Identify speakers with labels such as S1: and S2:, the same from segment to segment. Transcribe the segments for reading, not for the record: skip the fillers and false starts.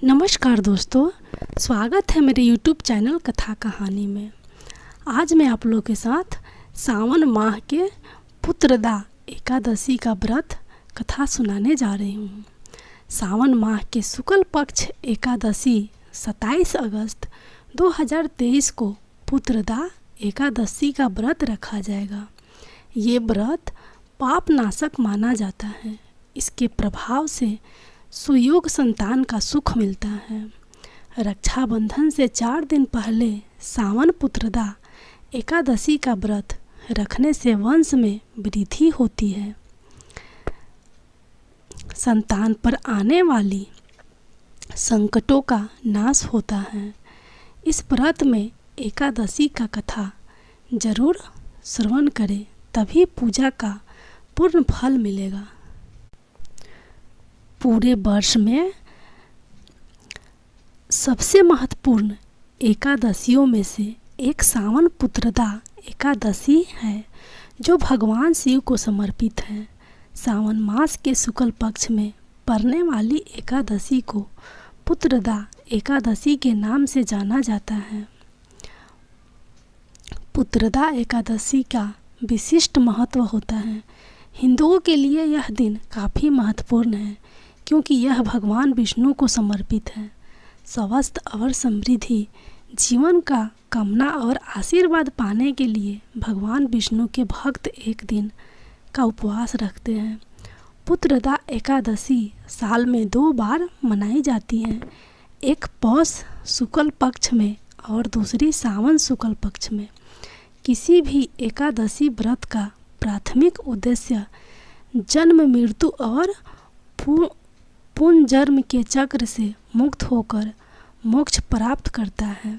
S1: नमस्कार दोस्तों, स्वागत है मेरे YouTube चैनल कथा कहानी में। आज मैं आप लोगों के साथ सावन माह के पुत्रदा एकादशी का व्रत कथा सुनाने जा रही हूँ। सावन माह के शुक्ल पक्ष एकादशी 27 अगस्त 2023 को पुत्रदा एकादशी का व्रत रखा जाएगा। ये व्रत पाप नाशक माना जाता है। इसके प्रभाव से सुयोग संतान का सुख मिलता है। रक्षाबंधन से 4 दिन पहले सावन पुत्रदा एकादशी का व्रत रखने से वंश में वृद्धि होती है। संतान पर आने वाली संकटों का नाश होता है। इस व्रत में एकादशी का कथा जरूर श्रवण करें, तभी पूजा का पूर्ण फल मिलेगा। पूरे वर्ष में सबसे महत्वपूर्ण एकादशियों में से एक सावन पुत्रदा एकादशी है, जो भगवान शिव को समर्पित है। सावन मास के शुक्ल पक्ष में पड़ने वाली एकादशी को पुत्रदा एकादशी के नाम से जाना जाता है। पुत्रदा एकादशी का विशिष्ट महत्व होता है। हिंदुओं के लिए यह दिन काफ़ी महत्वपूर्ण है, क्योंकि यह भगवान विष्णु को समर्पित है। स्वस्थ और समृद्धि जीवन का कामना और आशीर्वाद पाने के लिए भगवान विष्णु के भक्त एक दिन का उपवास रखते हैं। पुत्रदा एकादशी साल में 2 बार मनाई जाती है, एक पौष शुक्ल पक्ष में और दूसरी सावन शुक्ल पक्ष में। किसी भी एकादशी व्रत का प्राथमिक उद्देश्य जन्म मृत्यु और पुनर्जन्म के चक्र से मुक्त होकर मोक्ष प्राप्त करता है।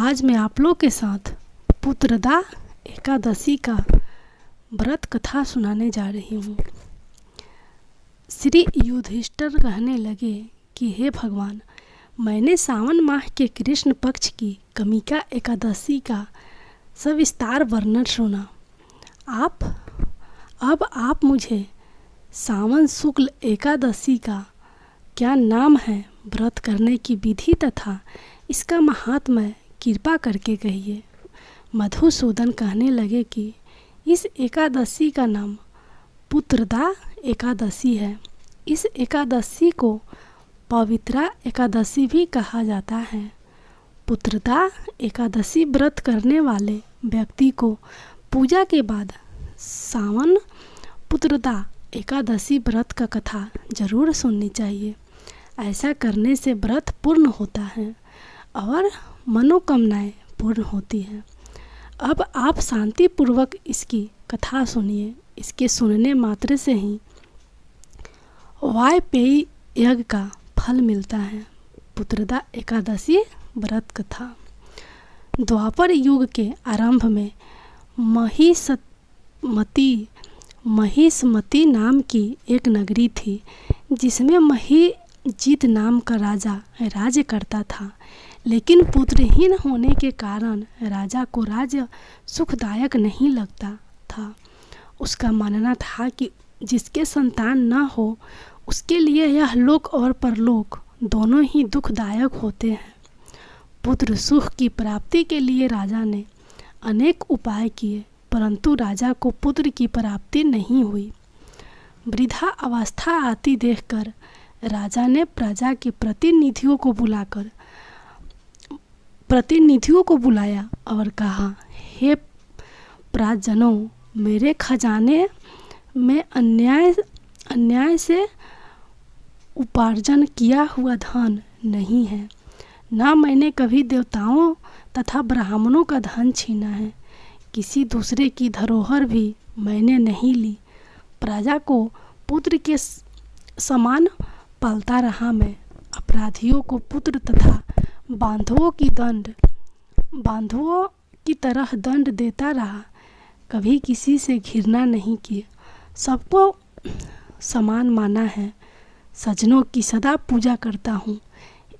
S1: आज मैं आप लोग के साथ पुत्रदा एकादशी का व्रत कथा सुनाने जा रही हूँ। श्री युधिष्ठिर कहने लगे कि हे भगवान, मैंने सावन माह के कृष्ण पक्ष की कमिका एकादशी का सविस्तार वर्णन सुना। अब आप मुझे सावन शुक्ल एकादशी का क्या नाम है, व्रत करने की विधि तथा इसका महात्म्य कृपा करके कहिए। मधुसूदन कहने लगे कि इस एकादशी का नाम पुत्रदा एकादशी है। इस एकादशी को पवित्रा एकादशी भी कहा जाता है। पुत्रदा एकादशी व्रत करने वाले व्यक्ति को पूजा के बाद सावन पुत्रदा एकादशी व्रत का कथा जरूर सुननी चाहिए। ऐसा करने से व्रत पूर्ण होता है और मनोकामनाएं पूर्ण होती हैं। अब आप शांतिपूर्वक इसकी कथा सुनिए। इसके सुनने मात्र से ही वाजपेयी यज्ञ का फल मिलता है। पुत्रदा एकादशी व्रत कथा। द्वापर युग के आरंभ में महिष्मती नाम की एक नगरी थी, जिसमें महिजीत नाम का राजा राज्य करता था। लेकिन पुत्रहीन होने के कारण राजा को राज्य सुखदायक नहीं लगता था। उसका मानना था कि जिसके संतान न हो उसके लिए यह लोक और परलोक दोनों ही दुखदायक होते हैं। पुत्र सुख की प्राप्ति के लिए राजा ने अनेक उपाय किए, परंतु राजा को पुत्र की प्राप्ति नहीं हुई। वृद्धा अवस्था आती देखकर राजा ने प्रजा के प्रतिनिधियों को बुलाया और कहा, हे प्रजनों, मेरे खजाने में अन्याय से उपार्जन किया हुआ धन नहीं है। ना मैंने कभी देवताओं तथा ब्राह्मणों का धन छीना है। किसी दूसरे की धरोहर भी मैंने नहीं ली। प्रजा को पुत्र के समान पालता रहा मैं। अपराधियों को पुत्र तथा बांधवों की तरह दंड देता रहा। कभी किसी से घृणा नहीं की, सबको समान माना है। सज्जनों की सदा पूजा करता हूँ।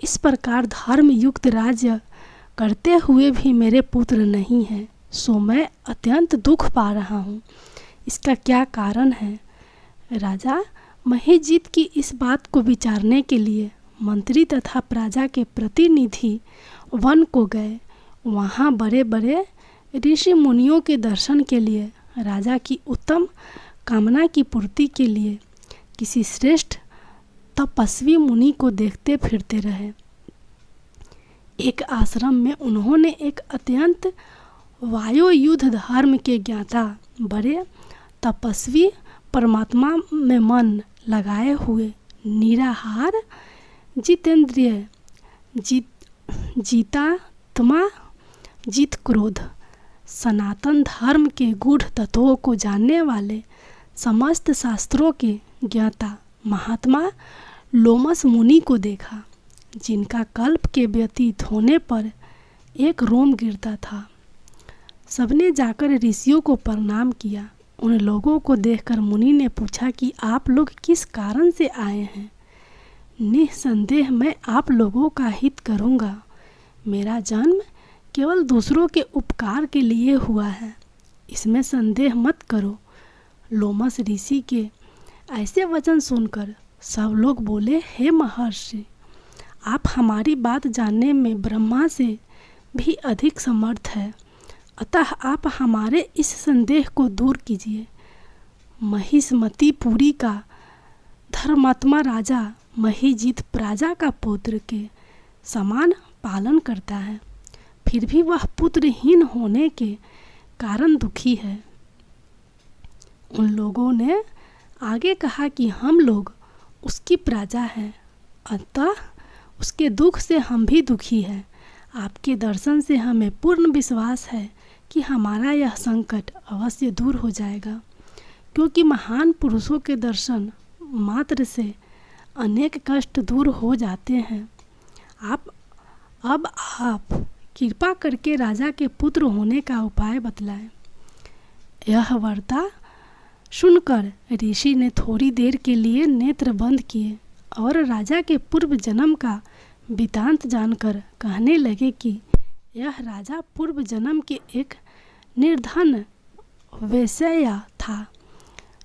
S1: इस प्रकार धर्म युक्त राज्य करते हुए भी मेरे पुत्र नहीं हैं। सो मैं अत्यंत दुख पा रहा हूँ। इसका क्या कारण है? राजा महिजीत की इस बात को विचारने के लिए मंत्री तथा प्रजा के प्रतिनिधि वन को गए। वहाँ बड़े बड़े ऋषि मुनियों के दर्शन के लिए, राजा की उत्तम कामना की पूर्ति के लिए किसी श्रेष्ठ तपस्वी मुनि को देखते फिरते रहे। एक आश्रम में उन्होंने एक अत्यंत वायुयुद्ध धर्म के ज्ञाता, बड़े तपस्वी, परमात्मा में मन लगाए हुए, निराहार, जितेंद्रिय, जीतात्मा, जीत क्रोध, सनातन धर्म के गूढ़ तत्वों को जानने वाले, समस्त शास्त्रों के ज्ञाता महात्मा लोमस मुनि को देखा, जिनका कल्प के व्यतीत होने पर एक रोम गिरता था। सबने जाकर ऋषियों को प्रणाम किया। उन लोगों को देखकर मुनि ने पूछा कि आप लोग किस कारण से आए हैं? निस्संदेह मैं आप लोगों का हित करूँगा। मेरा जन्म केवल दूसरों के उपकार के लिए हुआ है, इसमें संदेह मत करो। लोमस ऋषि के ऐसे वचन सुनकर सब लोग बोले, हे महर्षि, आप हमारी बात जानने में ब्रह्मा से भी अधिक समर्थ है, अतः आप हमारे इस संदेह को दूर कीजिए। महिष्मतीपुरी का धर्मात्मा राजा महिजीत प्रजा का पुत्र के समान पालन करता है, फिर भी वह पुत्रहीन होने के कारण दुखी है। उन लोगों ने आगे कहा कि हम लोग उसकी प्रजा हैं, अतः उसके दुख से हम भी दुखी हैं। आपके दर्शन से हमें पूर्ण विश्वास है कि हमारा यह संकट अवश्य दूर हो जाएगा, क्योंकि महान पुरुषों के दर्शन मात्र से अनेक कष्ट दूर हो जाते हैं। आप कृपा करके राजा के पुत्र होने का उपाय बतलाएं। यह वार्ता सुनकर ऋषि ने थोड़ी देर के लिए नेत्र बंद किए और राजा के पूर्व जन्म का वृतांत जानकर कहने लगे कि यह राजा पूर्व जन्म के एक निर्धन वेश्या था।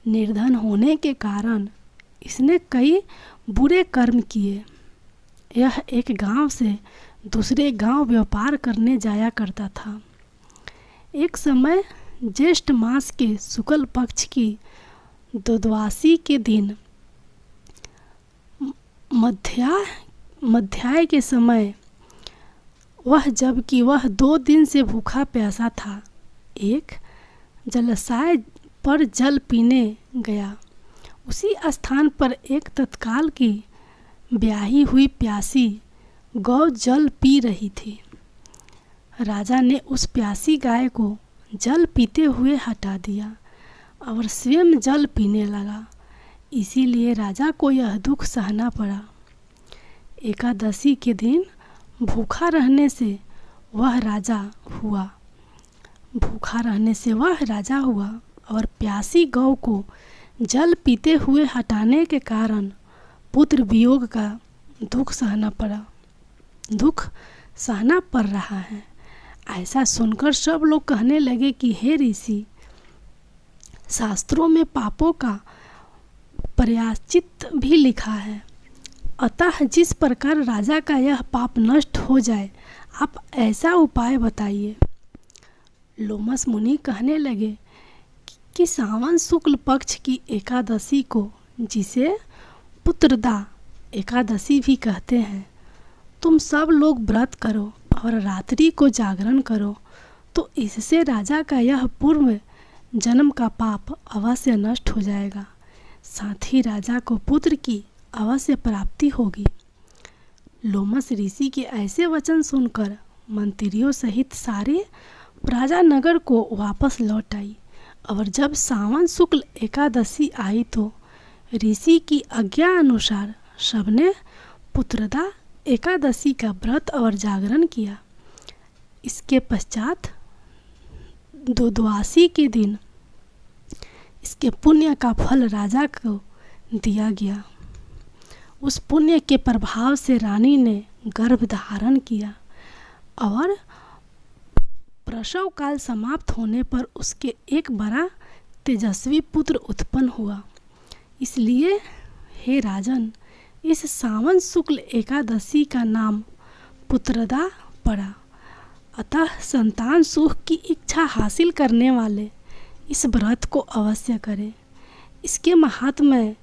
S1: निर्धन होने के कारण इसने कई बुरे कर्म किए। यह एक गांव से दूसरे गांव व्यापार करने जाया करता था। एक समय ज्येष्ठ मास के शुक्ल पक्ष की द्वादशी के दिन मध्याह्न के समय जबकि वह 2 दिन से भूखा प्यासा था, एक जलाशय पर जल पीने गया। उसी स्थान पर एक तत्काल की ब्याही हुई प्यासी गौ जल पी रही थी। राजा ने उस प्यासी गाय को जल पीते हुए हटा दिया और स्वयं जल पीने लगा। इसीलिए राजा को यह दुख सहना पड़ा। एकादशी के दिन भूखा रहने से वह राजा हुआ और प्यासी गौ को जल पीते हुए हटाने के कारण पुत्र वियोग का दुख सहना पड़ रहा है। ऐसा सुनकर सब लोग कहने लगे कि हे ऋषि, शास्त्रों में पापों का प्रायश्चित भी लिखा है, अतः जिस प्रकार राजा का यह पाप नष्ट हो जाए, आप ऐसा उपाय बताइए। लोमस मुनि कहने लगे कि सावन शुक्ल पक्ष की एकादशी को, जिसे पुत्रदा एकादशी भी कहते हैं, तुम सब लोग व्रत करो और रात्रि को जागरण करो, तो इससे राजा का यह पूर्व जन्म का पाप अवश्य नष्ट हो जाएगा, साथ ही राजा को पुत्र की अवश्य प्राप्ति होगी। लोमस ऋषि के ऐसे वचन सुनकर मंत्रियों सहित सारे प्रजा नगर को वापस लौट आई और जब सावन शुक्ल एकादशी आई तो ऋषि की आज्ञा अनुसार सबने पुत्रदा एकादशी का व्रत और जागरण किया। इसके पश्चात द्वादशी के दिन इसके पुण्य का फल राजा को दिया गया। उस पुण्य के प्रभाव से रानी ने गर्भ धारण किया और प्रसव काल समाप्त होने पर उसके एक बड़ा तेजस्वी पुत्र उत्पन्न हुआ। इसलिए हे राजन, इस सावन शुक्ल एकादशी का नाम पुत्रदा पड़ा। अतः संतान सुख की इच्छा हासिल करने वाले इस व्रत को अवश्य करें। इसके महात्म्य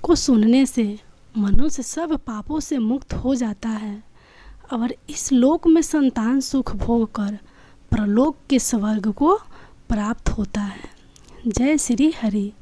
S1: को सुनने से मनुष्य सब पापों से मुक्त हो जाता है और इस लोक में संतान सुख भोग कर परलोक के स्वर्ग को प्राप्त होता है। जय श्री हरि।